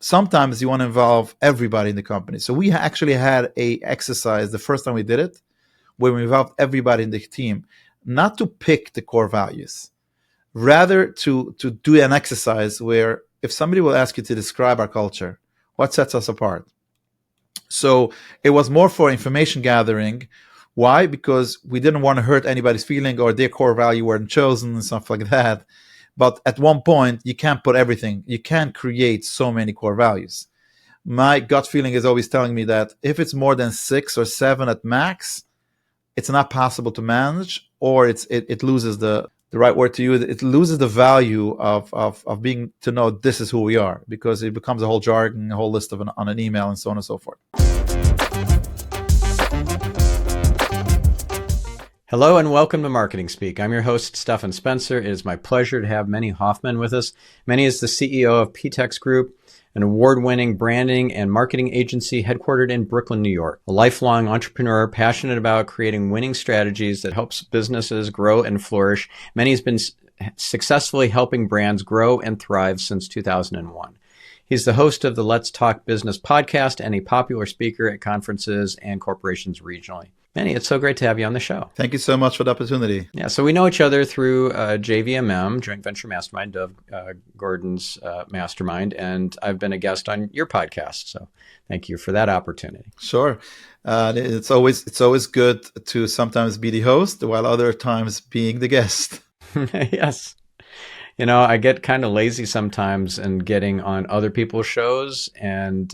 sometimes you want to involve everybody in the company. So we actually had a exercise the first time we did it, where we involved everybody in the team, not to pick the core values, rather to do an exercise where if somebody will ask you to describe our culture, what sets us apart? So it was more for information gathering. Why? Because we didn't want to hurt anybody's feeling or their core value weren't chosen and stuff like that. But at one point, you can't put everything. You can't create so many core values. My gut feeling is always telling me that if it's more than 6 or 7 at max, it's not possible to manage, or it loses the right word to use. It loses the value of being to know this is who we are, because it becomes a whole jargon, a whole list on an email, and so on and so forth. Hello and welcome to Marketing Speak. I'm your host, Stephan Spencer. It is my pleasure to have Meny Hoffman with us. Meny is the CEO of Ptex Group, an award-winning branding and marketing agency headquartered in Brooklyn, New York. A lifelong entrepreneur passionate about creating winning strategies that helps businesses grow and flourish. Meny has been successfully helping brands grow and thrive since 2001. He's the host of the Let's Talk Business podcast and a popular speaker at conferences and corporations regionally. Meny, it's so great to have you on the show. Thank you so much for the opportunity. Yeah, so we know each other through JVMM, Joint Venture Mastermind, Dov Gordon's mastermind, and I've been a guest on your podcast. So thank you for that opportunity. Sure. It's always good to sometimes be the host while other times being the guest. Yes. You know, I get kind of lazy sometimes in getting on other people's shows, and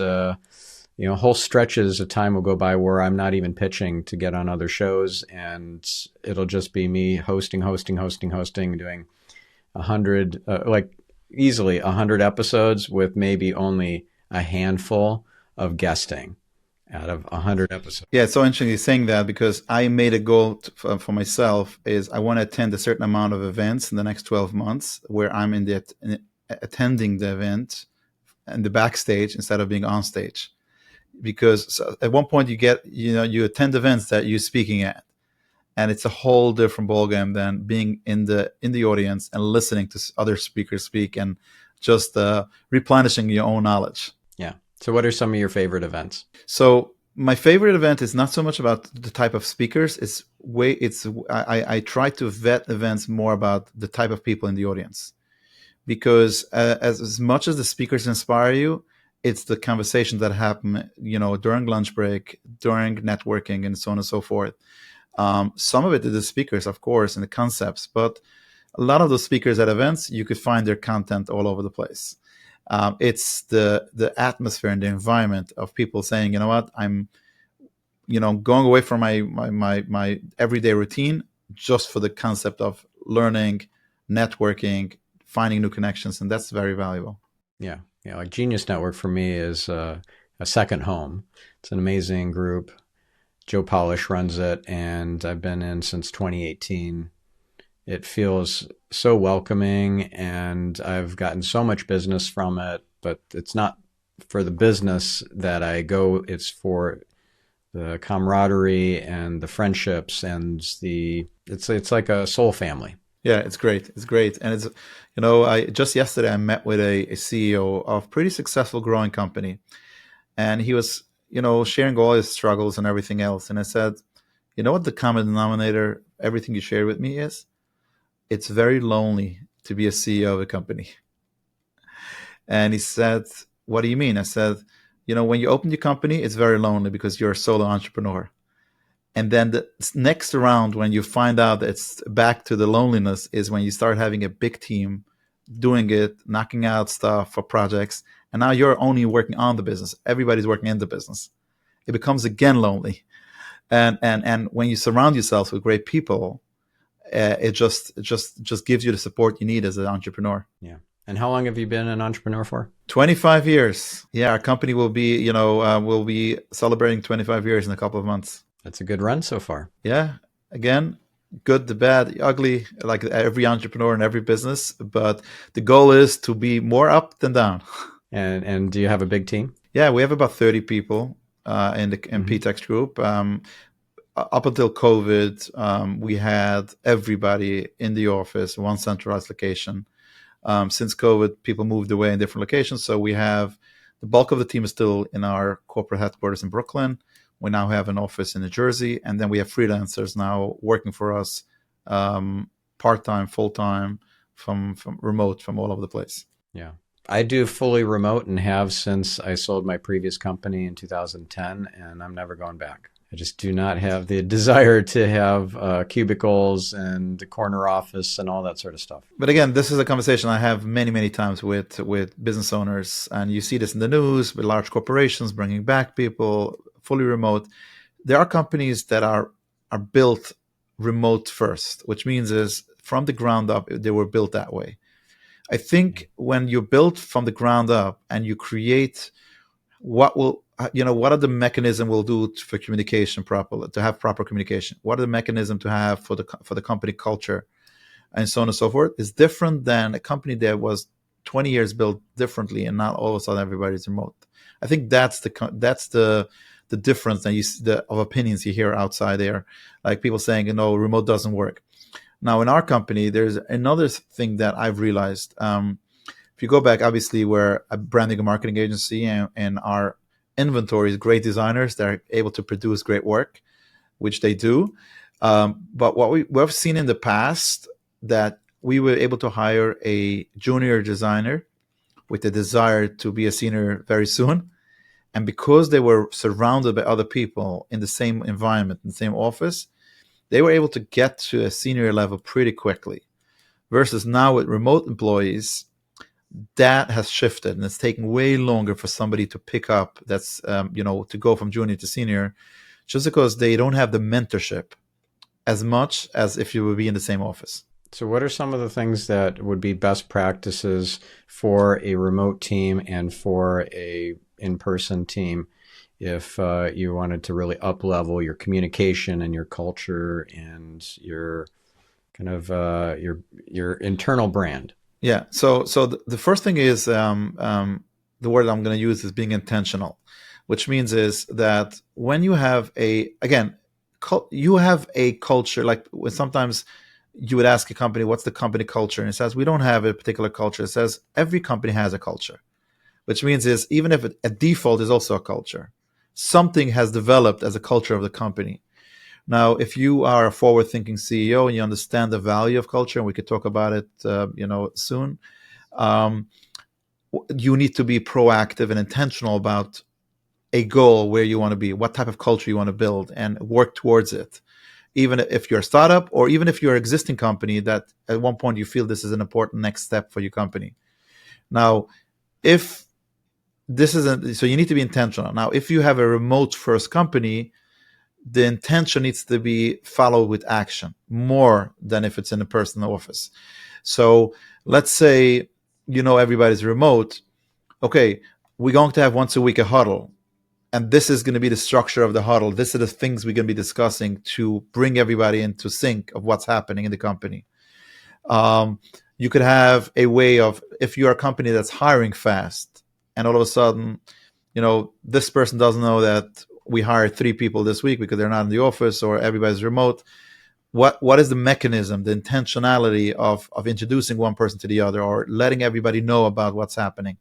whole stretches of time will go by where I'm not even pitching to get on other shows, and it'll just be me hosting, doing 100, easily 100 episodes with maybe only a handful of guesting out of 100 episodes. Yeah, it's so interesting you're saying that, because I made a goal for myself is I want to attend a certain amount of events in the next 12 months where I'm attending the event and the backstage instead of being on stage. Because at one point you attend events that you're speaking at, and it's a whole different ballgame than being in the audience and listening to other speakers speak and just replenishing your own knowledge. Yeah. So what are some of your favorite events? So my favorite event is not so much about the type of speakers. I try to vet events more about the type of people in the audience, because as much as the speakers inspire you, it's the conversations that happen, during lunch break, during networking, and so on and so forth. Some of it is the speakers, of course, and the concepts, but a lot of those speakers at events, you could find their content all over the place. It's the atmosphere and the environment of people saying, you know what, I'm, going away from my everyday routine just for the concept of learning, networking, finding new connections, and that's very valuable. Yeah. Like Genius Network for me is a second home. It's an amazing group. Joe Polish runs it, and I've been in since 2018. It feels so welcoming, and I've gotten so much business from it, but it's not for the business that I go. It's for the camaraderie and the friendships, and it's like a soul family. Yeah, it's great. It's great. And it's, yesterday I met with a CEO of a pretty successful growing company, and he was, sharing all his struggles and everything else. And I said, you know what the common denominator, everything you shared with me is? It's very lonely to be a CEO of a company. And he said, what do you mean? I said, when you open your company, it's very lonely because you're a solo entrepreneur. And then the next round, when you find out that it's back to the loneliness, is when you start having a big team doing it, knocking out stuff for projects. And now you're only working on the business. Everybody's working in the business. It becomes again lonely. And when you surround yourself with great people, it just gives you the support you need as an entrepreneur. Yeah. And how long have you been an entrepreneur for? 25 years. Yeah, our company will be celebrating 25 years in a couple of months. That's a good run so far. Yeah. Again, good, the bad, the ugly, like every entrepreneur and every business. But the goal is to be more up than down. And do you have a big team? Yeah, we have about 30 people in Ptex Group. Up until COVID, we had everybody in the office, one centralized location. Since COVID, people moved away in different locations. So we have The bulk of the team is still in our corporate headquarters in Brooklyn. We now have an office in New Jersey, and then we have freelancers now working for us, part-time, full-time, from remote from all over the place. Yeah. I do fully remote and have since I sold my previous company in 2010, and I'm never going back. I just do not have the desire to have cubicles and the corner office and all that sort of stuff. But again, this is a conversation I have many, many times with business owners, and you see this in the news with large corporations bringing back people fully remote. There are companies that are built remote first, which means is from the ground up, they were built that way. I think when you're built from the ground up and you create what are the mechanism will do for communication properly, to have proper communication, what are the mechanism to have for the company culture, and so on and so forth, is different than a company that was 20 years built differently and not all of a sudden everybody's remote. I think that's the difference that of opinions you hear outside there, like people saying, remote doesn't work. Now, in our company, there's another thing that I've realized. If you go back, obviously, we're a branding and marketing agency, and our inventory is great designers that are able to produce great work, which they do. But what we've seen in the past, that we were able to hire a junior designer with a desire to be a senior very soon. And because they were surrounded by other people in the same environment, in the same office, they were able to get to a senior level pretty quickly. Versus now with remote employees, that has shifted, and it's taking way longer for somebody to pick up. That's to go from junior to senior, just because they don't have the mentorship as much as if you would be in the same office. So what are some of the things that would be best practices for a remote team and for a in-person team if you wanted to really up-level your communication and your culture and your kind of your internal brand? Yeah. So the first thing is the word I'm going to use is being intentional, which means is that when you have you have a culture, like when sometimes you would ask a company, what's the company culture? And it says, we don't have a particular culture. It says every company has a culture, which means is even if a default is also a culture, something has developed as a culture of the company. Now, if you are a forward-thinking CEO and you understand the value of culture, and we could talk about it, soon, you need to be proactive and intentional about a goal where you want to be, what type of culture you want to build, and work towards it. Even if you're a startup, or even if you're an existing company that at one point you feel this is an important next step for your company. Now, if this isn't, so you need to be intentional. Now, if you have a remote first company, the intention needs to be followed with action more than if it's in a personal office. So let's say, everybody's remote. Okay, we're going to have once a week a huddle. And this is going to be the structure of the huddle. This are the things we're going to be discussing to bring everybody into sync of what's happening in the company. You could have a way of, if you're a company that's hiring fast, and all of a sudden, this person doesn't know that we hired 3 people this week because they're not in the office or everybody's remote. What is the mechanism, the intentionality of introducing one person to the other or letting everybody know about what's happening?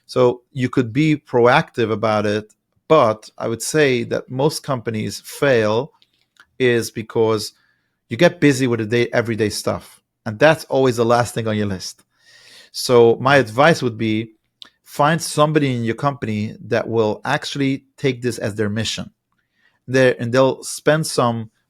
So you could be proactive about it. But I would say that most companies fail is because you get busy with the everyday stuff. And that's always the last thing on your list. So my advice would be find somebody in your company that will actually take this as their mission. And they'll spend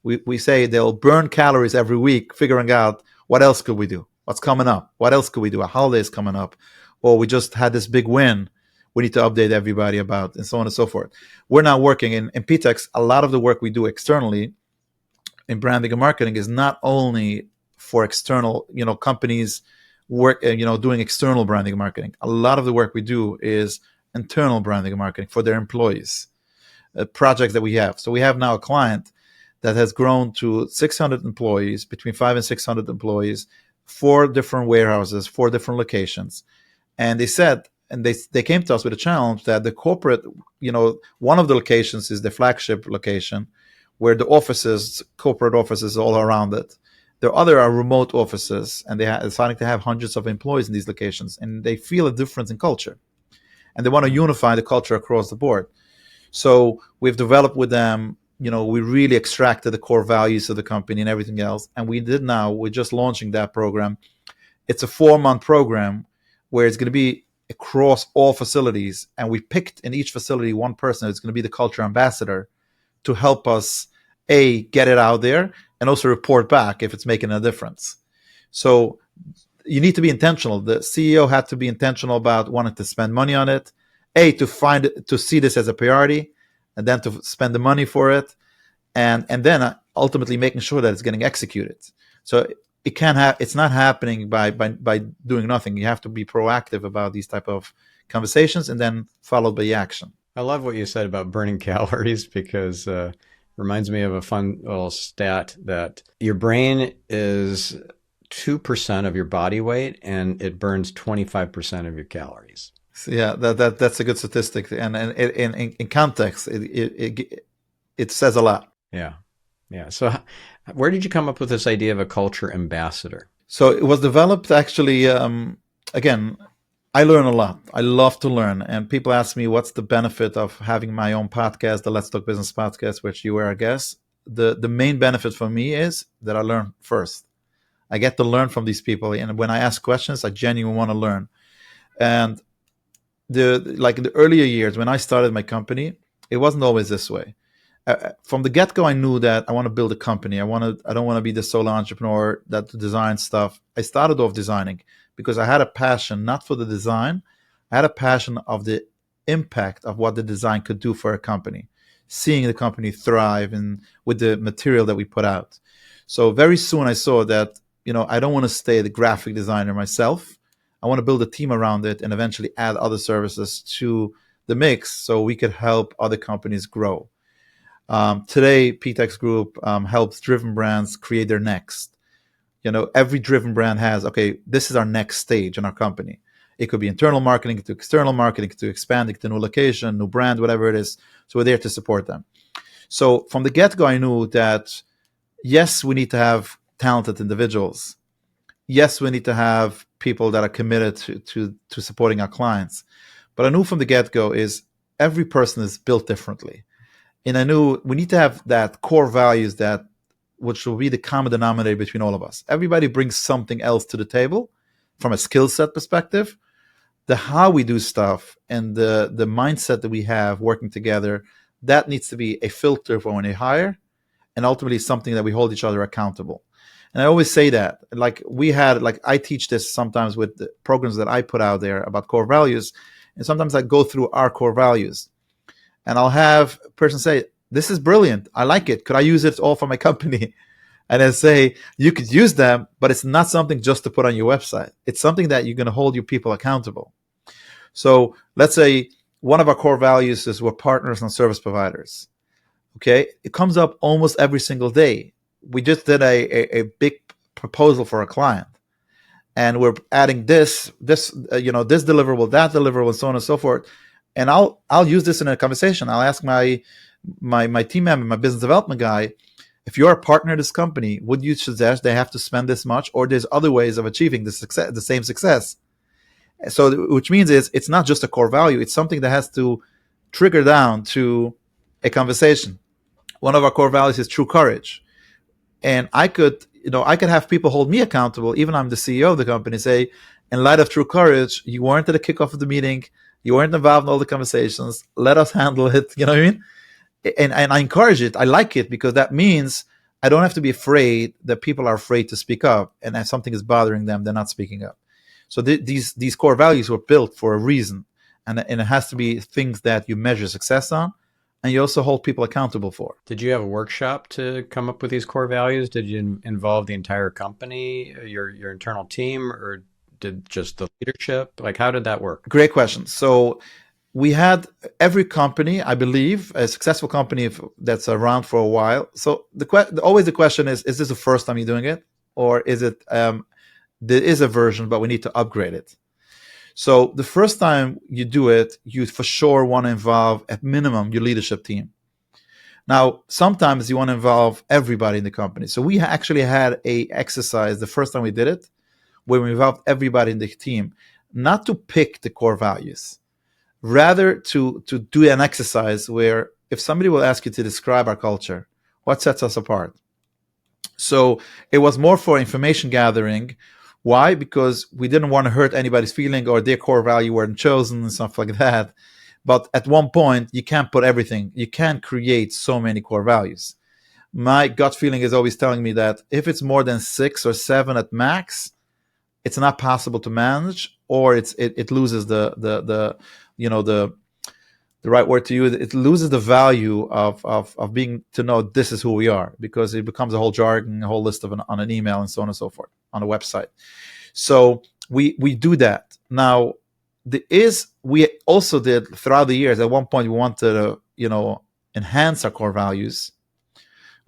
we say they'll burn calories every week figuring out what else could we do? What's coming up? What else could we do? A holiday is coming up. Or we just had this big win we need to update everybody about, and so on and so forth. We're now working in Ptex. A lot of the work we do externally in branding and marketing is not only for external, companies work, doing external branding and marketing. A lot of the work we do is internal branding and marketing for their employees, projects that we have. So we have now a client that has grown to 600 employees, between 500 and 600 employees, 4 different warehouses, 4 different locations. And they said, and they came to us with a challenge that the corporate, one of the locations is the flagship location where the corporate offices all around it. The other are remote offices, and they are deciding to have hundreds of employees in these locations, and they feel a difference in culture. and they want to unify the culture across the board. So we've developed with them, we really extracted the core values of the company and everything else. And we're just launching that program. It's a 4-month program where it's going to be across all facilities. And we picked in each facility one person who's going to be the culture ambassador to help us, get it out there and also report back if it's making a difference. So you need to be intentional. The CEO had to be intentional about wanting to spend money on it, to see this as a priority, and then to spend the money for it, and then ultimately making sure that it's getting executed. So it's not happening by doing nothing. You have to be proactive about these type of conversations, and then followed by action. I love what you said about burning calories, because reminds me of a fun little stat that your brain is 2% of your body weight and it burns 25% of your calories. So yeah, that's a good statistic, and in context, it says a lot. Yeah. So where did you come up with this idea of a culture ambassador? So it was developed actually, again, I learn a lot. I love to learn. And people ask me, what's the benefit of having my own podcast, the Let's Talk Business podcast, which you were a guest? The main benefit for me is that I learn first. I get to learn from these people. And when I ask questions, I genuinely want to learn. And in the earlier years, when I started my company, it wasn't always this way. From the get-go, I knew that I want to build a company. I don't want to be the solo entrepreneur that designs stuff. I started off designing because I had a passion, not for the design. I had a passion of the impact of what the design could do for a company, seeing the company thrive and with the material that we put out. So very soon I saw that, I don't want to stay the graphic designer myself. I want to build a team around it and eventually add other services to the mix so we could help other companies grow. Today, Ptex Group helps driven brands create their next. Every driven brand has, this is our next stage in our company. It could be internal marketing to external marketing to expanding to new location, new brand, whatever it is. So we're there to support them. So from the get-go, I knew that, yes, we need to have talented individuals. Yes, we need to have people that are committed to supporting our clients. But I knew from the get-go is every person is built differently. And I knew we need to have that core values which will be the common denominator between all of us. Everybody brings something else to the table from a skill set perspective. The how we do stuff and the mindset that we have working together, that needs to be a filter for when they hire, and ultimately something that we hold each other accountable. And I always say that, I teach this sometimes with the programs that I put out there about core values. And sometimes I go through our core values. And I'll have a person say, this is brilliant. I like it. Could I use it all for my company? And then say, you could use them, but it's not something just to put on your website. It's something that you're going to hold your people accountable. So let's say one of our core values is we're partners and service providers. Okay. It comes up almost every single day. We just did a big proposal for a client. And we're adding this deliverable, that deliverable, and so on and so forth. And I'll use this in a conversation. I'll ask my team member, my business development guy, if you're a partner of this company, would you suggest they have to spend this much, or there's other ways of achieving the same success? So, which means it's not just a core value; it's something that has to trigger down to a conversation. One of our core values is true courage, and I could have people hold me accountable, even I'm the CEO of the company, say, in light of true courage, you weren't at the kickoff of the meeting. You weren't involved in all the conversations. Let us handle it. You know what I mean? And I encourage it. I like it because that means I don't have to be afraid that people are afraid to speak up. And if something is bothering them, they're not speaking up. So these core values were built for a reason. And it has to be things that you measure success on and you also hold people accountable for. Did you have a workshop to come up with these core values? Did you involve the entire company, your internal team, or did just the leadership? How did that work? Great question. So we had every company, I believe, a successful company that's around for a while. So always the question is this the first time you're doing it? Or is it, there is a version, but we need to upgrade it? So the first time you do it, you for sure want to involve at minimum your leadership team. Now, sometimes you want to involve everybody in the company. So we actually had a exercise the first time we did it, where we involved everybody in the team, not to pick the core values, rather to do an exercise where if somebody will ask you to describe our culture, what sets us apart? So it was more for information gathering. Why? Because we didn't want to hurt anybody's feeling or their core value weren't chosen and stuff like that. But at one point, you can't put everything. You can't create so many core values. My gut feeling is always telling me that if it's more than 6 or 7 at max, it's not possible to manage, or it loses the the right word to use. It loses the value of being to know this is who we are, because it becomes a whole jargon, a whole list of on an email and so on and so forth on a website. So we do that now. We also did throughout the years. At one point, we wanted to enhance our core values.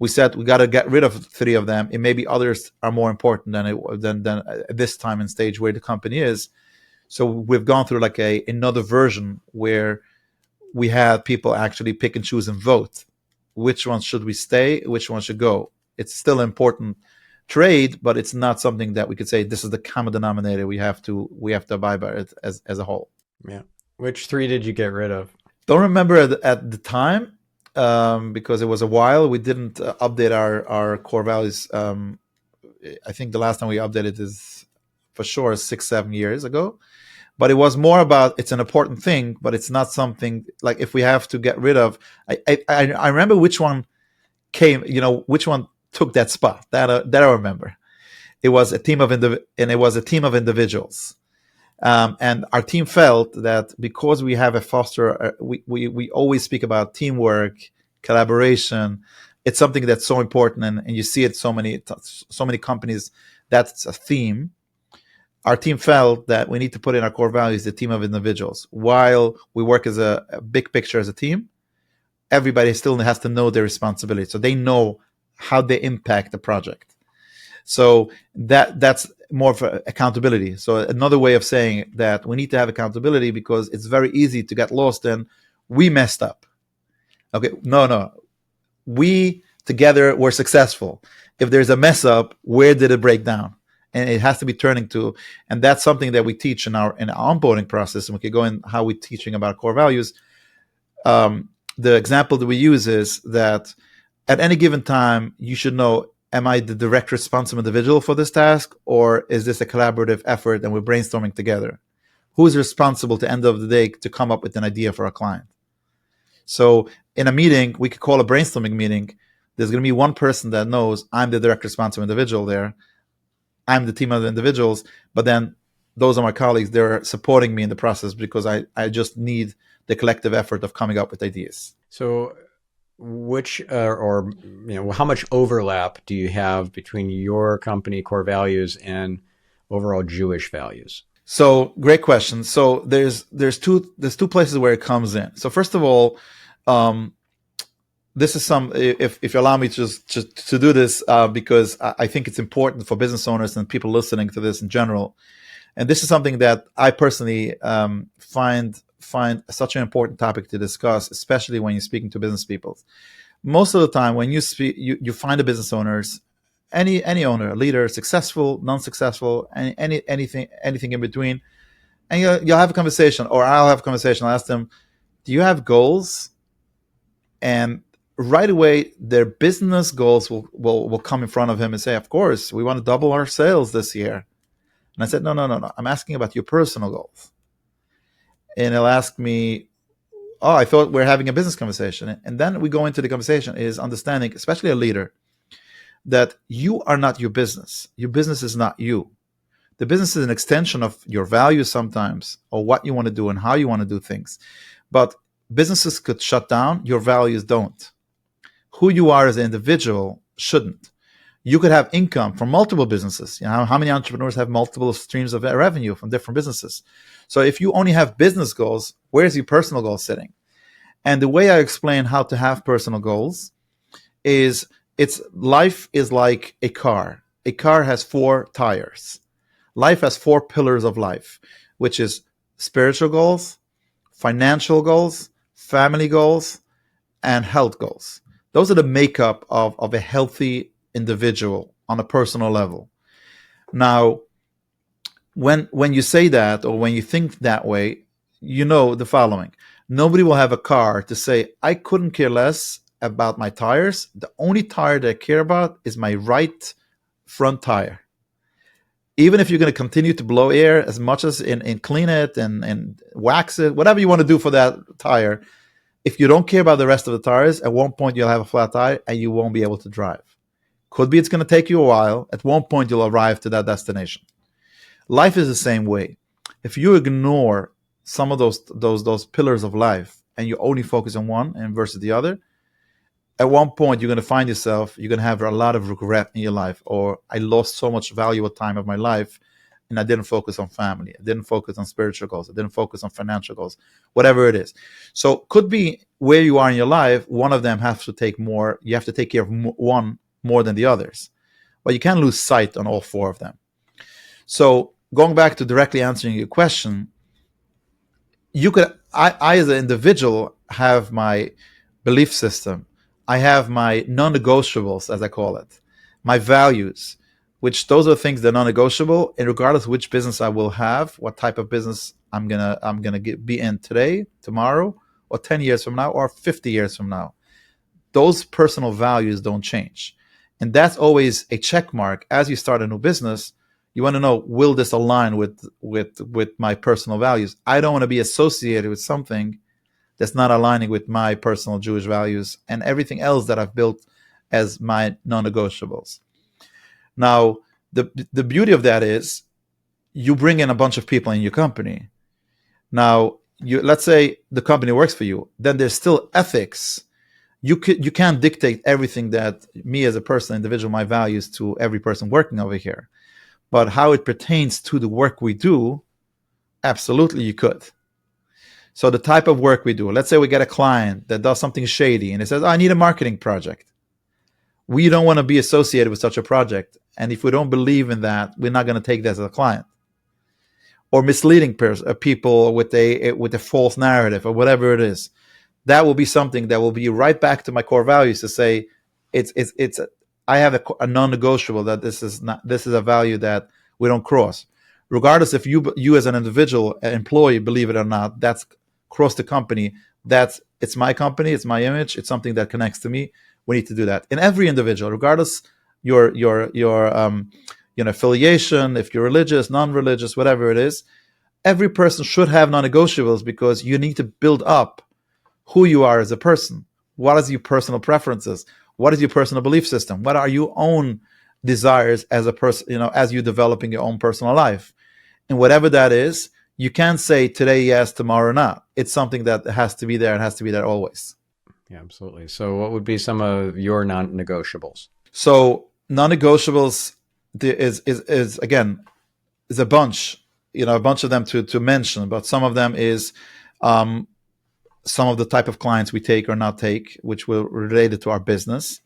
We said we got to get rid of 3 of them, and maybe others are more important than at this time and stage where the company is. So we've gone through like another version where we had people actually pick and choose and vote which ones should we stay, which ones should go. It's still an important trade, but it's not something that we could say this is the common denominator we have to abide by it as a whole. Yeah. Which 3 did you get rid of? Don't remember at the time, because it was a while. We didn't update our core values. I think the last time we updated is for sure 6-7 years ago. But it was more about it's an important thing, but it's not something like if we have to get rid of. I remember which one came, which one took that spot. That I remember. It was a team of individuals. And our team felt that because we have we always speak about teamwork, collaboration. It's something that's so important, and you see it so many companies. That's a theme. Our team felt that we need to put in our core values the team of individuals. While we work as a big picture as a team, everybody still has to know their responsibility, so they know how they impact the project. So that's more of accountability. So another way of saying that we need to have accountability, because it's very easy to get lost in we messed up. Okay, no. We together were successful. If there's a mess up, where did it break down? And it has to be turning to, and that's something that we teach in our onboarding process. And we could go in how we're teaching about core values. The example that we use is that at any given time, you should know, am I the direct responsible individual for this task, or is this a collaborative effort and we're brainstorming together? Who's responsible at the end of the day to come up with an idea for a client? So in a meeting, we could call a brainstorming meeting. There's going to be one person that knows I'm the direct responsible individual there. I'm the team of the individuals, but then those are my colleagues. They're supporting me in the process because I just need the collective effort of coming up with ideas. So which how much overlap do you have between your company core values and overall Jewish values? So great question. So there's two places where it comes in. So first of all, this is if you allow me to do this, because I think it's important for business owners and people listening to this in general. And this is something that I personally find such an important topic to discuss, especially when you're speaking to business people. Most of the time when you speak, you find the business owners, any owner, a leader, successful, non-successful, anything in between, and you'll have a conversation, or I'll have a conversation. I'll ask them, do you have goals? And right away, their business goals will come in front of him and say, of course, we want to double our sales this year. And I said, no. I'm asking about your personal goals. And he'll ask me, oh, I thought we're having a business conversation. And then we go into the conversation is understanding, especially a leader, that you are not your business. Your business is not you. The business is an extension of your values sometimes, or what you want to do and how you want to do things. But businesses could shut down. Your values don't. Who you are as an individual shouldn't. You could have income from multiple businesses. How many entrepreneurs have multiple streams of revenue from different businesses? So if you only have business goals, where's your personal goal sitting? And the way I explain how to have personal goals is life is like a car. A car has 4 tires. Life has 4 pillars of life, which is spiritual goals, financial goals, family goals, and health goals. Those are the makeup of a healthy individual on a personal level. Now, when you say that, or when you think that way, you know the following. Nobody will have a car to say, I couldn't care less about my tires. The only tire that I care about is my right front tire. Even if you're going to continue to blow air as much as and clean it and wax it, whatever you want to do for that tire, if you don't care about the rest of the tires, at one point you'll have a flat tire and you won't be able to drive. Could be it's going to take you a while. At one point you'll arrive to that destination. Life is the same way. If you ignore some of those pillars of life and you only focus on one and versus the other, at one point you're going to find yourself, you're going to have a lot of regret in your life, or I lost so much valuable time of my life and I didn't focus on family, I didn't focus on spiritual goals, I didn't focus on financial goals, whatever it is. So could be where you are in your life, one of them has to take more, you have to take care of one more than the others, but you can't lose sight on all four of them. So going back to directly answering your question, I as an individual have my belief system. I have my non-negotiables, as I call it, my values, which those are things that are non-negotiable. And regardless of which business I will have, what type of business I'm gonna be in today, tomorrow, or 10 years from now, or 50 years from now, those personal values don't change. And that's always a check mark as you start a new business. You want to know, will this align with my personal values? I don't want to be associated with something that's not aligning with my personal Jewish values and everything else that I've built as my non-negotiables. Now, the beauty of that is you bring in a bunch of people in your company. Now, let's say the company works for you, then there's still ethics. You can't dictate everything that me as a person, individual, my values to every person working over here. But how it pertains to the work we do, absolutely you could. So the type of work we do, let's say we get a client that does something shady and it says, I need a marketing project. We don't want to be associated with such a project. And if we don't believe in that, we're not going to take that as a client. Or misleading people with a false narrative or whatever it is. That will be something that will be right back to my core values to say, I have a non-negotiable that this is a value that we don't cross. Regardless if you as an individual employee believe it or not, that's across the company. It's my company, it's my image, it's something that connects to me. We need to do that in every individual, regardless your affiliation, if you're religious, non-religious, whatever it is. Every person should have non-negotiables because you need to build up who you are as a person. What is your personal preferences? What is your personal belief system? What are your own desires as a person, as you're developing your own personal life? And whatever that is, you can't say today yes, tomorrow not. It's something that has to be there and has to be there always. Yeah, absolutely. So what would be some of your non-negotiables? So non-negotiables is again, is a bunch, a bunch of them to mention, but some of them is some of the type of clients we take or not take, which will related to our business.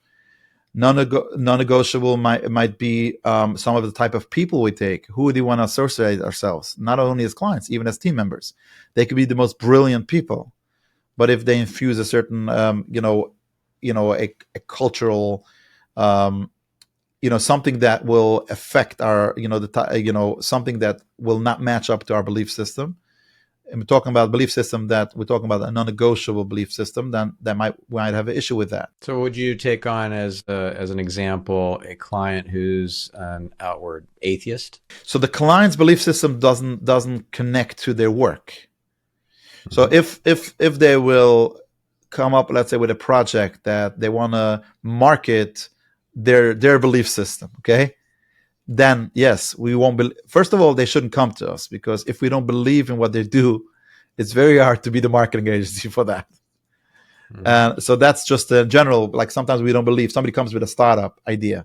Non-negotiable might be some of the type of people we take. Who do we want to associate ourselves? Not only as clients, even as team members. They could be the most brilliant people, but if they infuse a certain, a cultural, something that will affect our, something that will not match up to our belief system. And we're talking about a belief system that we're talking about a non-negotiable belief system, then that might have an issue with that. So would you take on as an example a client who's an outward atheist? So the client's belief system doesn't connect to their work. Mm-hmm. So if they will come up, let's say, with a project that they want to market their belief system, okay? Then yes, we won't first of all, they shouldn't come to us, because if we don't believe in what they do, it's very hard to be the marketing agency for that. Mm-hmm. So that's just a general, like sometimes we don't believe somebody comes with a startup idea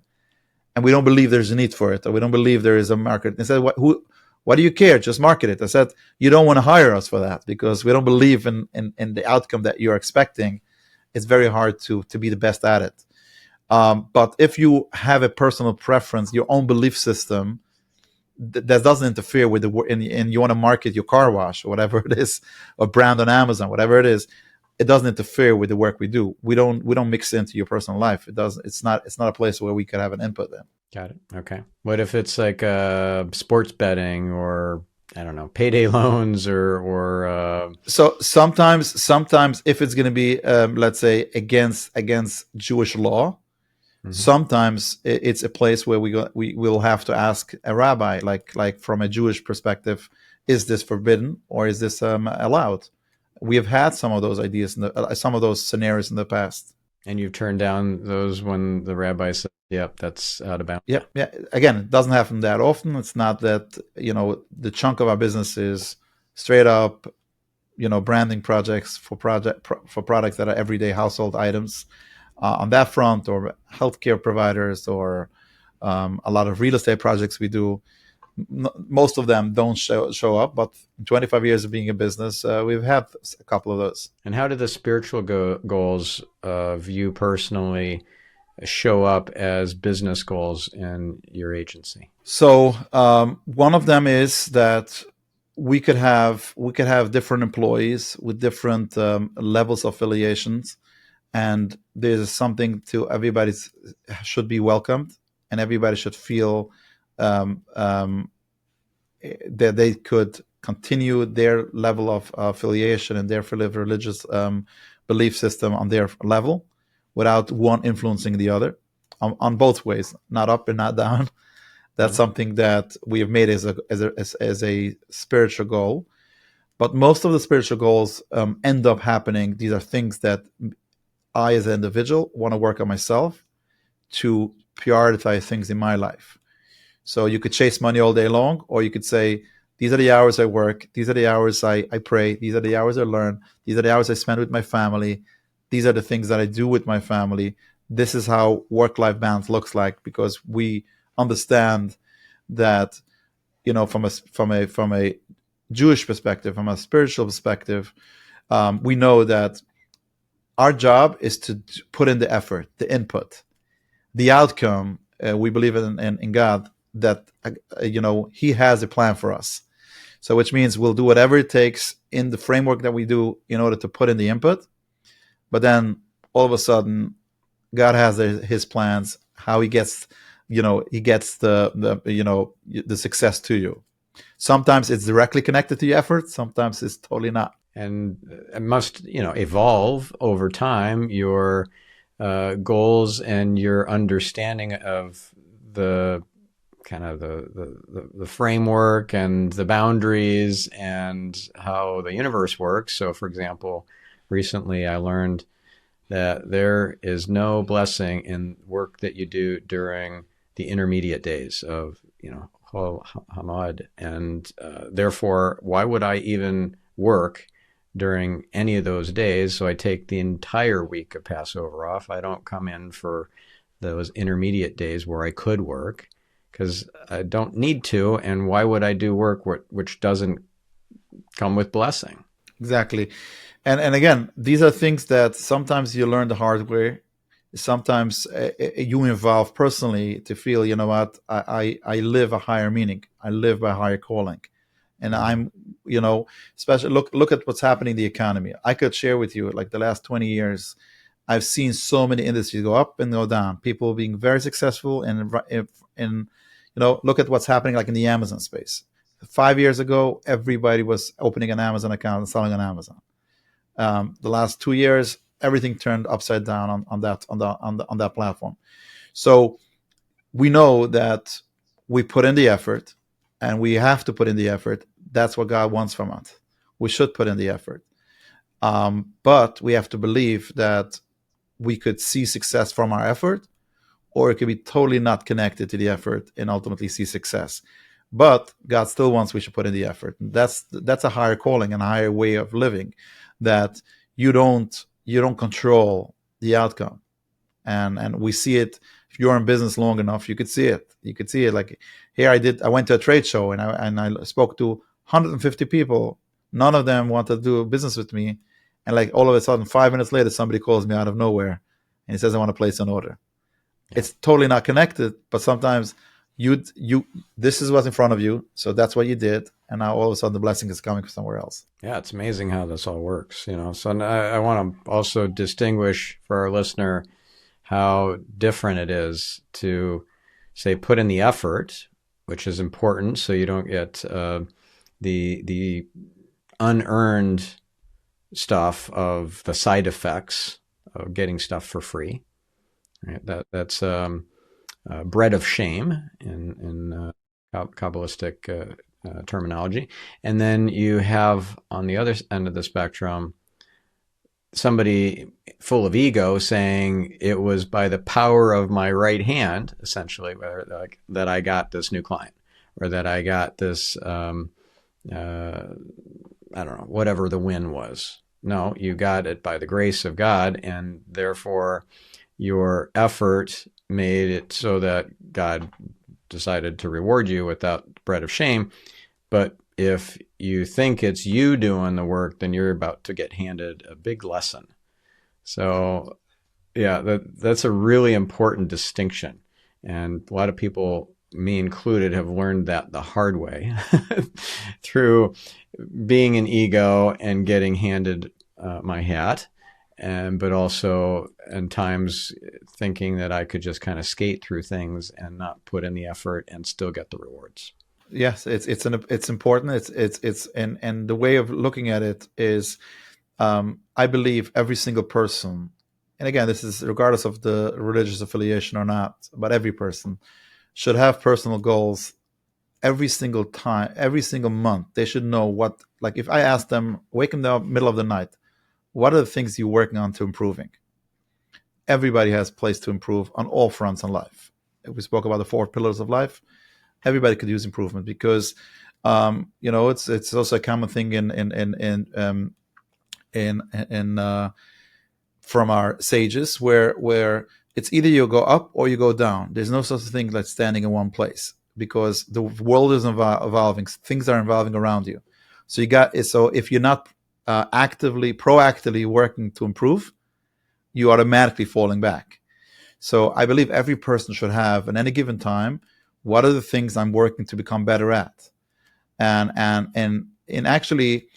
and we don't believe there's a need for it, or we don't believe there is a market. And said, what do you care? Just market it. I said, you don't want to hire us for that because we don't believe in the outcome that you're expecting. It's very hard to be the best at it. But if you have a personal preference, your own belief system that doesn't interfere with and you want to market your car wash or whatever it is, or brand on Amazon, whatever it is, it doesn't interfere with the work we do. We don't mix into your personal life. It's not a place where we could have an input in. Got it. Okay. What if it's like sports betting or I don't know, payday loans or So sometimes if it's going to be, let's say, against Jewish law, mhm. sometimes it's a place where we will have to ask a rabbi, like from a Jewish perspective, is this forbidden or is this allowed? We have had some of those ideas, some of those scenarios in the past. And you've turned down those when the rabbi said, "Yep, that's out of bounds." Yeah, yeah. Again, it doesn't happen that often. It's not that the chunk of our business is straight up branding projects for products that are everyday household items on that front, or healthcare providers, or a lot of real estate projects we do. Most of them don't show up, but in 25 years of being a business, we've had a couple of those. And how do the spiritual goals of you personally show up as business goals in your agency? So one of them is that we could have different employees with different levels of affiliations, and there's something to everybody should be welcomed, and everybody should feel that they could continue their level of affiliation and their religious belief system on their level without one influencing the other on both ways, not up and not down. That's something that we have made as a spiritual goal. But most of the spiritual goals end up happening. These are things that I, as an individual, want to work on myself to prioritize things in my life. So you could chase money all day long, or you could say, these are the hours I work, these are the hours I pray, these are the hours I learn, these are the hours I spend with my family, these are the things that I do with my family. This is how work-life balance looks like, because we understand that, from a Jewish perspective, from a spiritual perspective, we know that our job is to put in the effort, the input, the outcome. We believe in God, that He has a plan for us. So which means we'll do whatever it takes in the framework that we do in order to put in the input. But then all of a sudden, God has His plans, how He gets the success to you. Sometimes it's directly connected to your effort. Sometimes it's totally not. And it must, evolve over time, your goals and your understanding of the kind of the framework and the boundaries and how the universe works. So, for example, recently I learned that there is no blessing in work that you do during the intermediate days of, Hol Hamad, and therefore, why would I even work during any of those days? So I take the entire week of Passover off. I don't come in for those intermediate days where I could work, because I don't need to. And why would I do work which doesn't come with blessing? Exactly. And again, these are things that sometimes you learn the hard way. Sometimes you involve personally to feel, what, I live a higher meaning. I live by a higher calling. And I'm, especially look at what's happening in the economy. I could share with you, like the last 20 years, I've seen so many industries go up and go down. People being very successful, and look at what's happening like in the Amazon space. 5 years ago, everybody was opening an Amazon account and selling on Amazon. The last 2 years, everything turned upside down on that platform. So we know that we put in the effort, and we have to put in the effort. That's what God wants from us. We should put in the effort. But we have to believe that we could see success from our effort, or it could be totally not connected to the effort and ultimately see success. But God still wants we should put in the effort. That's a higher calling and a higher way of living, that you don't control the outcome. And we see it. If you're in business long enough, you could see it. You could see it. Like here, I went to a trade show, and I spoke to 150 people. None of them wanted to do business with me. And like all of a sudden, 5 minutes later, somebody calls me out of nowhere, and he says, I want to place an order. Yeah. It's totally not connected, but sometimes this is what's in front of you, so that's what you did, and now all of a sudden the blessing is coming from somewhere else. Yeah, it's amazing how this all works. So I want to also distinguish for our listener how different it is to, say, put in the effort, which is important so you don't get the unearned stuff of the side effects of getting stuff for free. Right? That's bread of shame in Kabbalistic terminology. And then you have on the other end of the spectrum somebody full of ego saying it was by the power of my right hand, essentially, that I got this new client, or that I got this, I don't know, whatever the win was. No, you got it by the grace of God, and therefore your effort made it so that God decided to reward you with that bread of shame. But if you think it's you doing the work, then you're about to get handed a big lesson. So, yeah, that's a really important distinction. And a lot of people, me included, have learned that the hard way through being an ego and getting handed my hat. But also in times thinking that I could just kind of skate through things and not put in the effort and still get the rewards. Yes, it's important. It's and the way of looking at it is, I believe every single person, and again, this is regardless of the religious affiliation or not, but every person should have personal goals every single time, every single month. They should know what, like if I ask them, wake them up middle of the night, what are the things you're working on to improving? Everybody has a place to improve on all fronts in life. If we spoke about the 4 pillars of life, everybody could use improvement because, it's also a common thing from our sages where it's either you go up or you go down. There's no such thing like standing in one place because the world is evolving. Things are evolving around you. So if you're not proactively working to improve, you automatically falling back. So I believe every person should have at any given time, what are the things I'm working to become better at? And actually,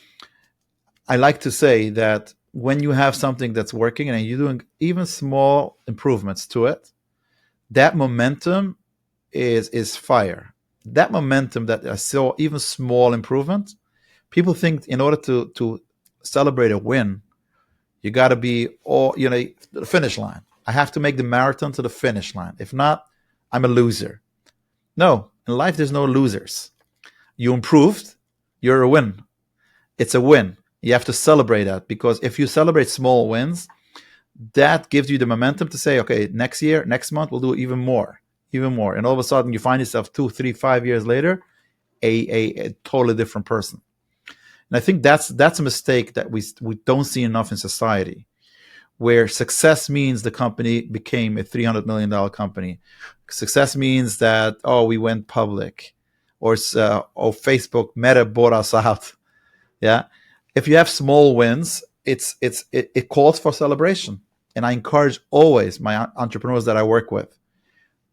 I like to say that when you have something that's working and you're doing even small improvements to it, that momentum is fire. That momentum that I saw, even small improvement, people think in order to celebrate a win, you got to be the finish line. I have to make the marathon to the finish line. If not, I'm a loser. No, in life, there's no losers. You improved, you're a win. It's a win. You have to celebrate that because if you celebrate small wins, that gives you the momentum to say, okay, next month, we'll do even more. And all of a sudden, you find yourself 2, 3, 5 years later, a totally different person. And I think that's a mistake that we don't see enough in society, where success means the company became a $300 million company. Success means that, we went public, or Facebook, Meta bought us out. Yeah. If you have small wins, it calls for celebration. And I encourage always my entrepreneurs that I work with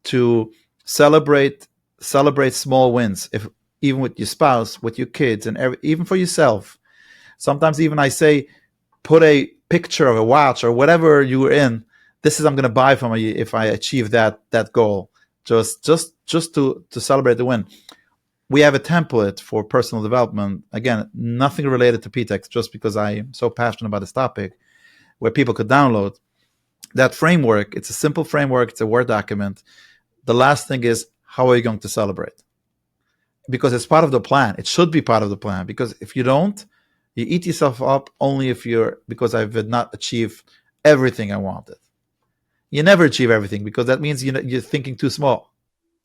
to celebrate small wins. Even with your spouse, with your kids, and even for yourself. Sometimes even I say, put a picture of a watch or whatever you were in. This is I'm going to buy from you if I achieve that goal. Just to celebrate the win. We have a template for personal development. Again, nothing related to Ptex, just because I am so passionate about this topic, where people could download that framework. It's a simple framework. It's a Word document. The last thing is, how are you going to celebrate? Because it's part of the plan. It should be part of the plan. Because if you don't, you eat yourself up only because I've not achieved everything I wanted. You never achieve everything because that means you're thinking too small.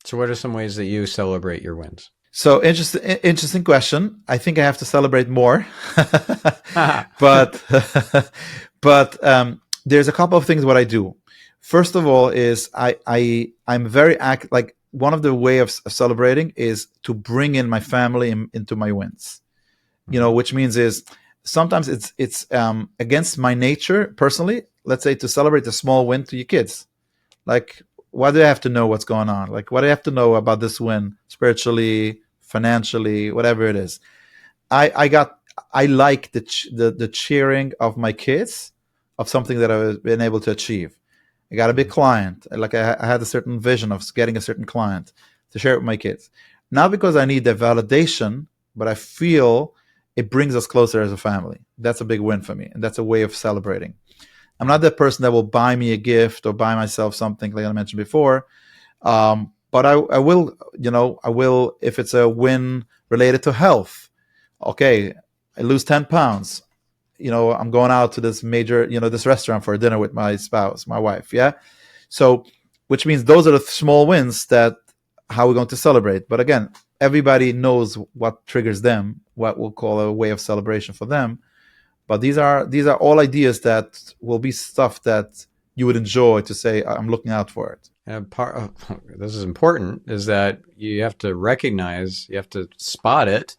So what are some ways that you celebrate your wins? So interesting question. I think I have to celebrate more, but there's a couple of things what I do. First of all, is I'm very like one of the way of celebrating is to bring in my family into my wins. Which means is sometimes it's against my nature personally. Let's say to celebrate a small win to your kids, like. Why do I have to know what's going on? Like, what do I have to know about this win, spiritually, financially, whatever it is? I like the cheering of my kids of something that I've been able to achieve. I got a big client. Like I had a certain vision of getting a certain client to share it with my kids. Not because I need the validation, but I feel it brings us closer as a family. That's a big win for me, and that's a way of celebrating. I'm not that person that will buy me a gift or buy myself something like I mentioned before. But I will, I will, if it's a win related to health. Okay, I lose 10 pounds. I'm going out to this major, this restaurant for a dinner with my spouse, my wife. Yeah. So, which means those are the small wins that how we're going to celebrate. But again, everybody knows what triggers them, what we'll call a way of celebration for them. But these are all ideas that will be stuff that you would enjoy to say, I'm looking out for it. And part of this is important is that you have to recognize, you have to spot it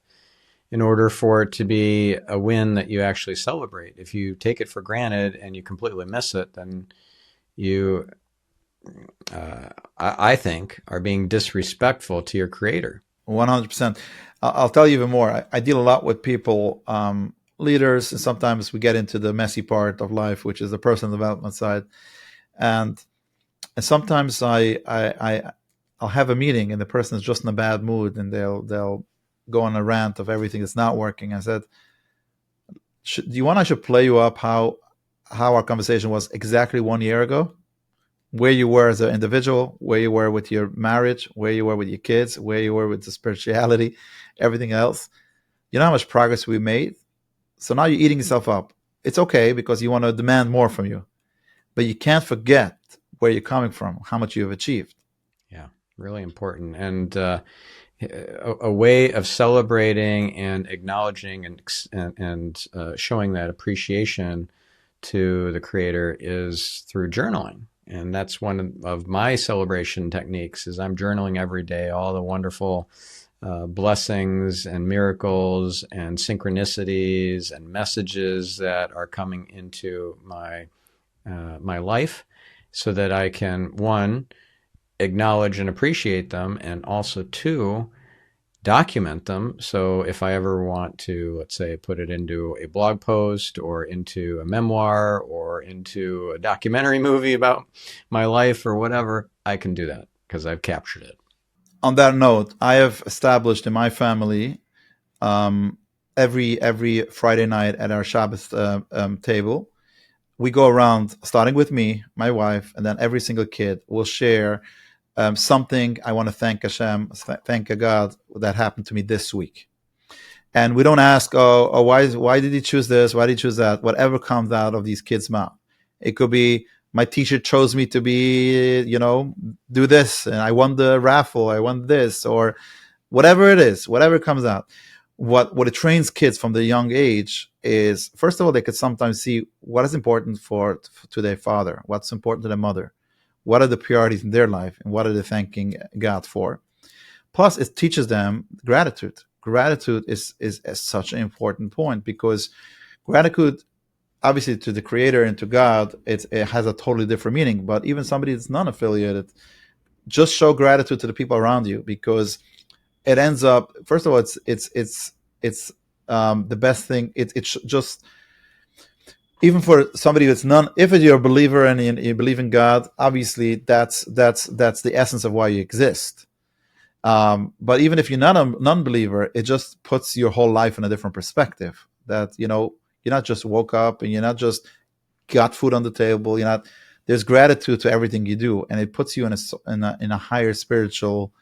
in order for it to be a win that you actually celebrate. If you take it for granted and you completely miss it, then you, I think, are being disrespectful to your creator. 100%. I'll tell you even more. I deal a lot with people, leaders, and sometimes we get into the messy part of life, which is the personal development side. And sometimes I'll have a meeting and the person is just in a bad mood and they'll go on a rant of everything that's not working. I said, do you want I should play you up how our conversation was exactly 1 year ago? Where you were as an individual, where you were with your marriage, where you were with your kids, where you were with the spirituality, everything else. You know how much progress we made? So now you're eating yourself up. It's okay because you want to demand more from you. But you can't forget where you're coming from, how much you have achieved. Yeah, really important. And a way of celebrating and acknowledging and showing that appreciation to the creator is through journaling. And that's one of my celebration techniques is I'm journaling every day, all the wonderful blessings and miracles and synchronicities and messages that are coming into my life so that I can, one, acknowledge and appreciate them, and also, two, document them. So if I ever want to, let's say, put it into a blog post or into a memoir or into a documentary movie about my life or whatever, I can do that because I've captured it. On that note, I have established in my family every Friday night at our Shabbos table, we go around, starting with me, my wife, and then every single kid will share something I want to thank Hashem, thank God that happened to me this week. And we don't ask, why did he choose this? Why did he choose that? Whatever comes out of these kids' mouth. It could be, my teacher chose me to be, do this, and I won the raffle, I won this, or whatever it is, whatever comes out. What it trains kids from the young age is, first of all, they could sometimes see what is important to their father, what's important to their mother, what are the priorities in their life, and what are they thanking God for. Plus, it teaches them gratitude. Gratitude is such an important point because gratitude, obviously, to the Creator and to God, it has a totally different meaning. But even somebody that's non-affiliated, just show gratitude to the people around you because it ends up. First of all, it's the best thing. It's just, even for somebody that's if you're a believer and you believe in God, obviously that's the essence of why you exist. But even if you're not a non-believer, it just puts your whole life in a different perspective. That you're not just woke up and you're not just got food on the table. There's gratitude to everything you do, and it puts you in a higher spiritual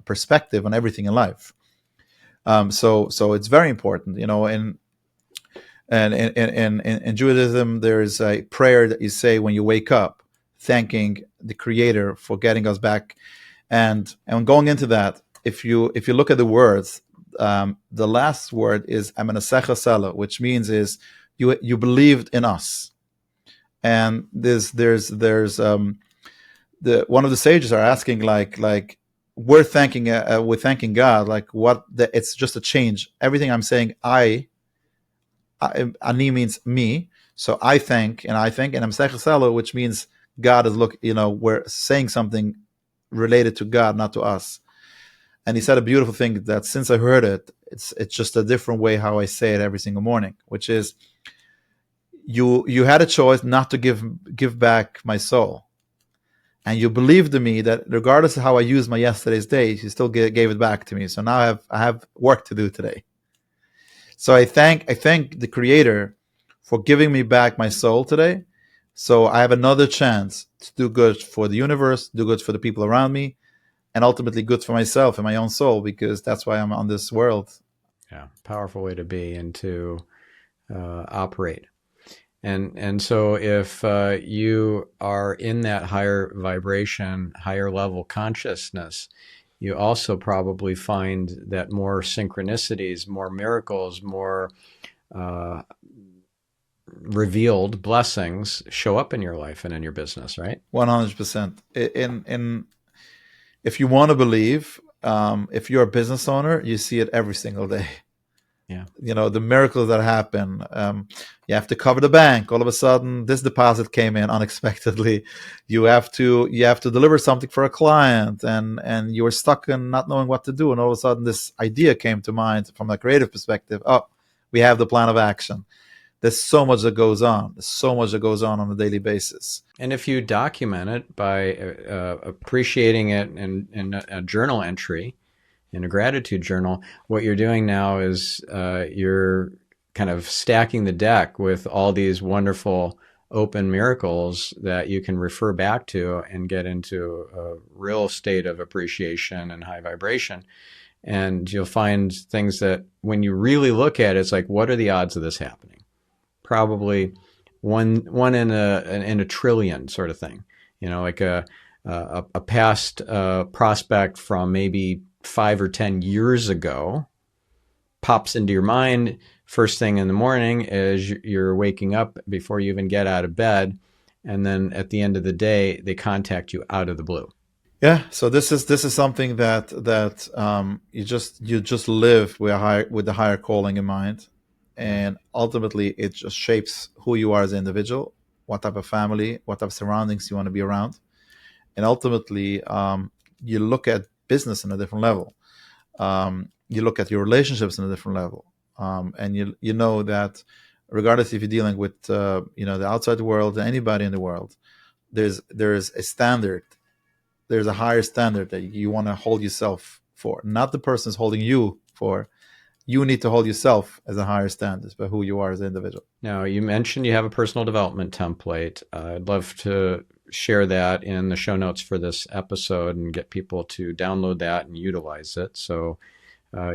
perspective on everything in life. So it's very important, in Judaism, there is a prayer that you say when you wake up, thanking the Creator for getting us back. And going into that, if you look at the words, the last word is Amenasecha Sela, which means is you believed in us. And there's one of the sages are asking like we're thanking God, like it's just a change. Everything I'm saying, Ani means me, so I thank, and I'm Sechaselo, which means God is we're saying something related to God, not to us. And he said a beautiful thing that since I heard it, it's just a different way how I say it every single morning, which is you had a choice not to give back my soul, And you believed in me that regardless of how I used my yesterday's days, you still gave it back to me. So now I have work to do today. So I thank the Creator for giving me back my soul today. So I have another chance to do good for the universe, do good for the people around me, and ultimately good for myself and my own soul, because that's why I'm on this world. Yeah, powerful way to be and to operate. And so if you are in that higher vibration, higher level consciousness, you also probably find that more synchronicities, more miracles, more uh, revealed blessings show up in your life and in your business, right? 100%. In if you want to believe, if you're a business owner, you see it every single day. Yeah. The miracles that happen. You have to cover the bank. All of a sudden, this deposit came in unexpectedly. You have to deliver something for a client, and you were stuck in not knowing what to do. And all of a sudden, this idea came to mind from a creative perspective. Oh, we have the plan of action. There's so much that goes on. There's so much that goes on a daily basis. And if you document it by appreciating it in a journal entry, in a gratitude journal, what you're doing now is you're kind of stacking the deck with all these wonderful open miracles that you can refer back to and get into a real state of appreciation and high vibration. And you'll find things that when you really look at it, it's like, what are the odds of this happening? Probably one in a trillion sort of thing. Like a past prospect from maybe 5 or 10 years ago pops into your mind first thing in the morning as you're waking up before you even get out of bed, and then at the end of the day they contact you out of the blue. Yeah, so this is something that you just live with the higher calling in mind, and ultimately it just shapes who you are as an individual, what type of family, what type of surroundings you want to be around, and ultimately you look at business on a different level. You look at your relationships on a different level, and you know that regardless if you're dealing with the outside world, anybody in the world, there's a standard. There's a higher standard that you want to hold yourself for. Not the person's holding you for. You need to hold yourself as a higher standard for who you are as an individual. Now, you mentioned you have a personal development template. I'd love to share that in the show notes for this episode and get people to download that and utilize it. So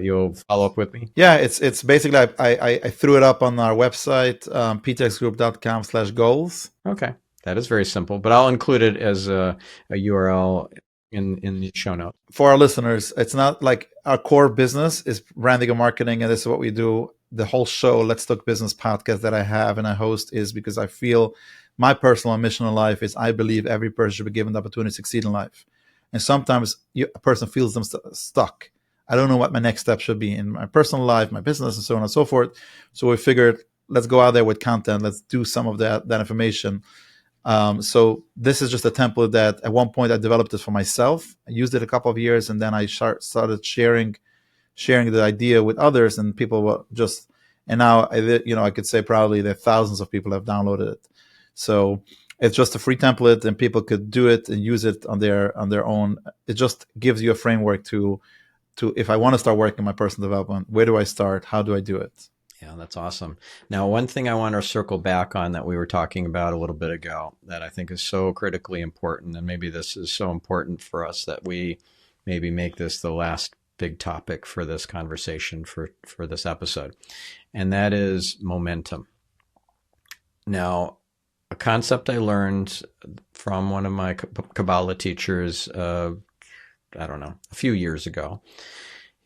you'll follow up with me? Yeah, it's basically I threw it up on our website, ptexgroup.com/goals. Okay. That is very simple, but I'll include it as a URL in the show notes. For our listeners, it's not like our core business is branding and marketing, and this is what we do. The whole show, Let's Talk Business podcast that I have and I host is because I feel my personal mission in life is I believe every person should be given the opportunity to succeed in life. And sometimes a person feels them stuck. I don't know what my next step should be in my personal life, my business, and so on and so forth. So we figured, let's go out there with content. Let's do some of that information. So this is just a template that at one point I developed it for myself. I used it a couple of years, and then I started sharing the idea with others, and people were just, and now I could say proudly that thousands of people have downloaded it. So it's just a free template, and people could do it and use it on their own. It just gives you a framework to if I want to start working on my personal development, where do I start? How do I do it? Yeah, that's awesome. Now, one thing I want to circle back on that we were talking about a little bit ago that I think is so critically important, and maybe this is so important for us that we maybe make this the last big topic for this conversation for this episode, and that is momentum. Now, a concept I learned from one of my Kabbalah teachers, I don't know, a few years ago.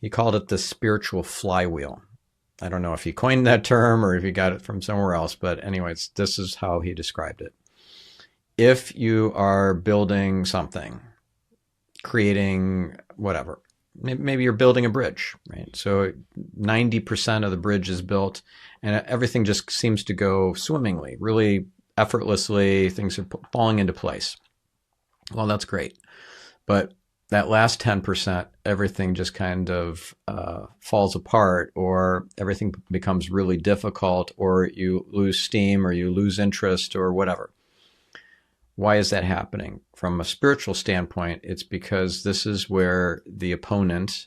He called it the spiritual flywheel. I don't know if he coined that term or if he got it from somewhere else, but anyways, this is how he described it. If you are building something, creating whatever, maybe you're building a bridge, right? So 90% of the bridge is built and everything just seems to go swimmingly, really effortlessly. Things are falling into place. Well, that's great. But that last 10%, everything just kind of falls apart, or everything becomes really difficult, or you lose steam, or you lose interest, or whatever. Why is that happening? From a spiritual standpoint, it's because this is where the opponent,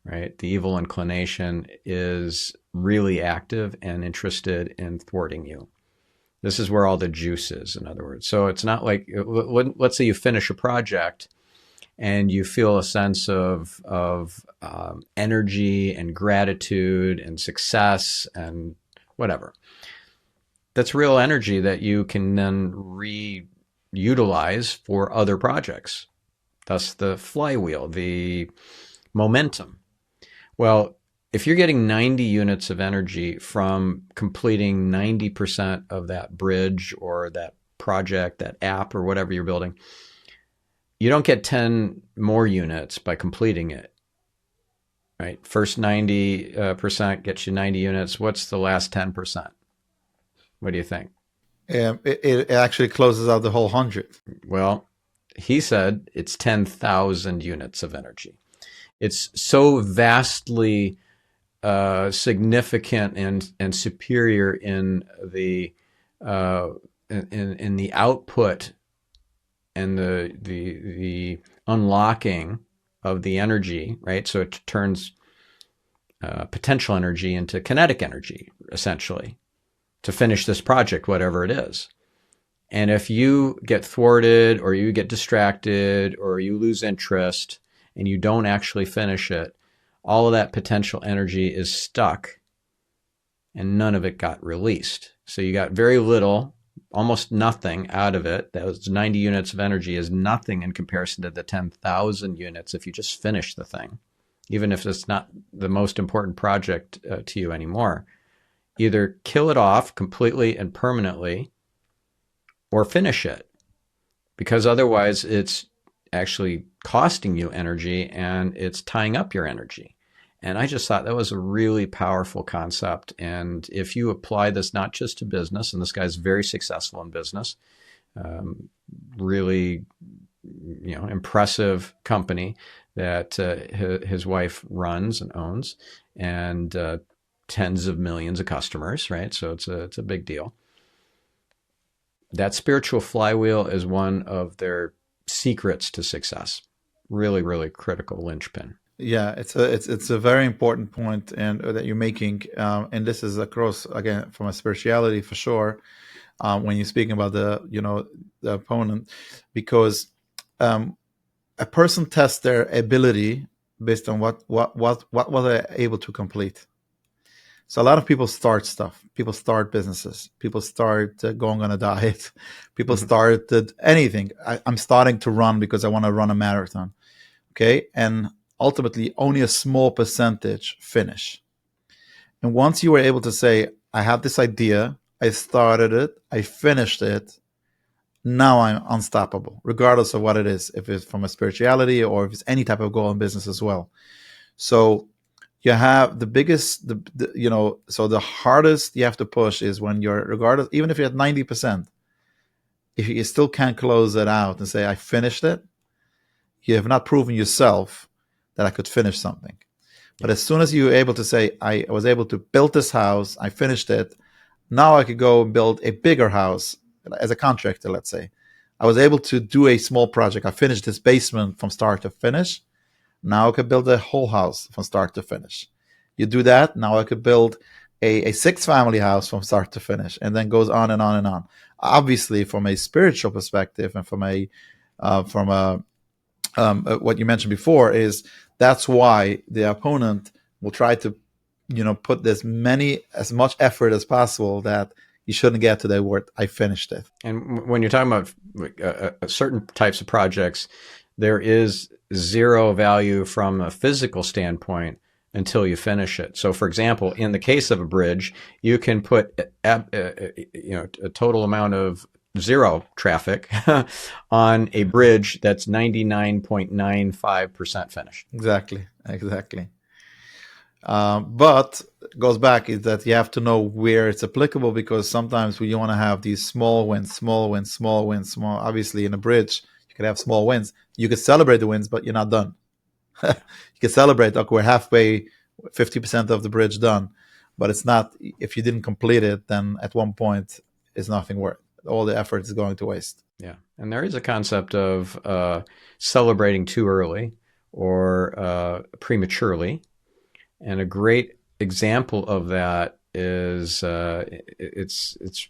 right, the evil inclination, is really active and interested in thwarting you. This is where all the juice is, in other words. So it's not like, let's say you finish a project and you feel a sense of energy and gratitude and success and whatever. That's real energy that you can then reutilize for other projects. Thus the flywheel, the momentum. Well, if you're getting 90 units of energy from completing 90% of that bridge or that project, that app or whatever you're building, you don't get 10 more units by completing it, right? First 90% gets you 90 units. What's the last 10%? What do you think? It actually closes out the whole 100. Well, he said it's 10,000 units of energy. It's so vastly significant and superior in the in the output and the unlocking of the energy, right? So it turns potential energy into kinetic energy, essentially, to finish this project, whatever it is. And if you get thwarted or you get distracted or you lose interest and you don't actually finish it, all of that potential energy is stuck and none of it got released. So you got very little, almost nothing out of it. Those 90 units of energy is nothing in comparison to the 10,000 units if you just finish the thing, even if it's not the most important project to you anymore. Either kill it off completely and permanently or finish it, because otherwise it's actually costing you energy and it's tying up your energy. And I just thought that was a really powerful concept. And if you apply this not just to business, and this guy's very successful in business, really, impressive company that his wife runs and owns, and tens of millions of customers, right? So it's a big deal. That spiritual flywheel is one of their secrets to success. Really, really critical linchpin. Yeah, it's a very important point and that you're making, and this is across again from a spirituality for sure. When you're speaking about the opponent, because a person tests their ability based on what they're able to complete. So a lot of people start stuff. People start businesses. People start going on a diet. People started anything. I'm starting to run because I want to run a marathon. Okay, and ultimately only a small percentage finish. And once you were able to say, I have this idea, I started it, I finished it, now I'm unstoppable, regardless of what it is, if it's from a spirituality or if it's any type of goal in business as well. So you have the biggest, so the hardest you have to push is when you're, regardless, even if you're at 90%, if you still can't close it out and say, I finished it, you have not proven yourself that I could finish something. But as soon as you're able to say, I was able to build this house, I finished it, now I could go and build a bigger house as a contractor, let's say. I was able to do a small project. I finished this basement from start to finish. Now I could build a whole house from start to finish. You do that, now I could build a 6-family house from start to finish, and then goes on and on and on. Obviously, from a spiritual perspective and from what you mentioned before, is that's why the opponent will try to, put as much effort as possible that you shouldn't get to the word, I finished it. And when you're talking about certain types of projects, there is zero value from a physical standpoint until you finish it. So, for example, in the case of a bridge, you can put a total amount of zero traffic on a bridge that's 99.95% finished. Exactly. But it goes back is that you have to know where it's applicable, because sometimes we want to have these small wins. Obviously, in a bridge, you can have small wins. You could celebrate the wins, but you're not done. You can celebrate, okay, we're halfway, 50% of the bridge done. But it's not, if you didn't complete it, then at one point it's nothing worth. all the effort is going to waste. Yeah. And there is a concept of celebrating too early or prematurely. And a great example of that is it's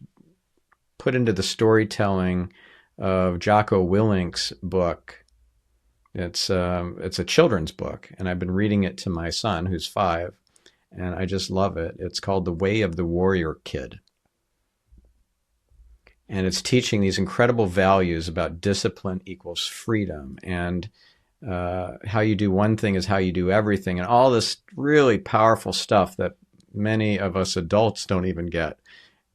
put into the storytelling of Jocko Willink's book. It's a children's book, and I've been reading it to my son, who's 5, and I just love it. It's called The Way of the Warrior Kid. And it's teaching these incredible values about discipline equals freedom, and how you do one thing is how you do everything, and all this really powerful stuff that many of us adults don't even get.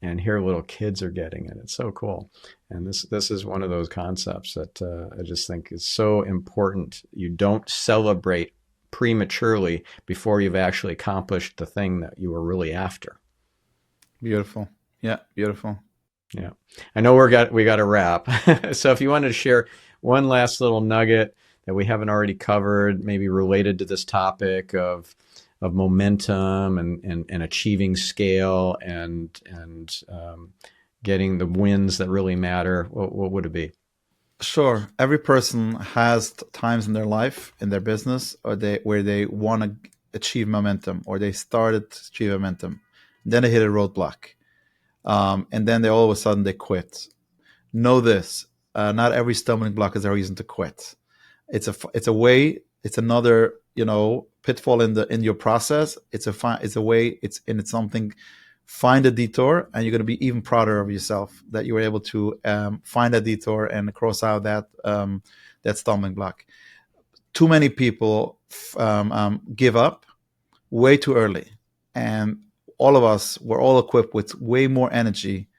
And here little kids are getting it. It's so cool. And this is one of those concepts that I just think is so important. You don't celebrate prematurely before you've actually accomplished the thing that you were really after. Beautiful. Yeah, beautiful. Yeah. I know we got to wrap. So if you wanted to share one last little nugget that we haven't already covered, maybe related to this topic of momentum and achieving scale and getting the wins that really matter, what would it be? Sure. Every person has times in their life, in their business, where they want to achieve momentum, or they started to achieve momentum. Then they hit a roadblock. And then all of a sudden they quit. Know this, not every stumbling block is a reason to quit. It's a way, it's another, pitfall in your process. It's a way, it's something. Find a detour, and you're going to be even prouder of yourself that you were able to find a detour and cross out that stumbling block. Too many people give up way too early, and all of us, we're all equipped with way more energy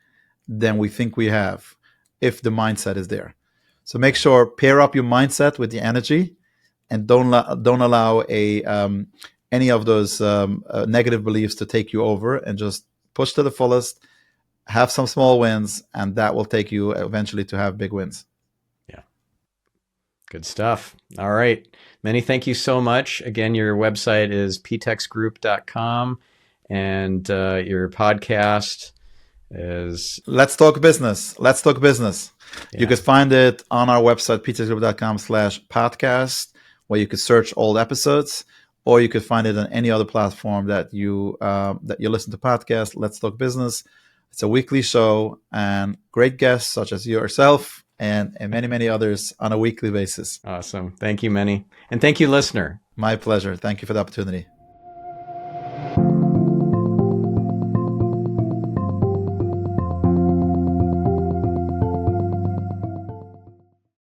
than we think we have if the mindset is there. So make sure, pair up your mindset with the energy, and don't allow any of those negative beliefs to take you over, and just push to the fullest, have some small wins, and that will take you eventually to have big wins. Yeah. Good stuff. All right. Meny, thank you so much. Again, your website is ptexgroup.com, and your podcast is Let's Talk Business. Let's Talk Business. Yeah. You can find it on our website, ptexgroup.com/podcast, where you could search old episodes, or you could find it on any other platform that you listen to podcasts. Let's Talk Business. It's a weekly show, and great guests such as yourself and many, many others on a weekly basis. Awesome. Thank you, Meny. And thank you, listener. My pleasure. Thank you for the opportunity.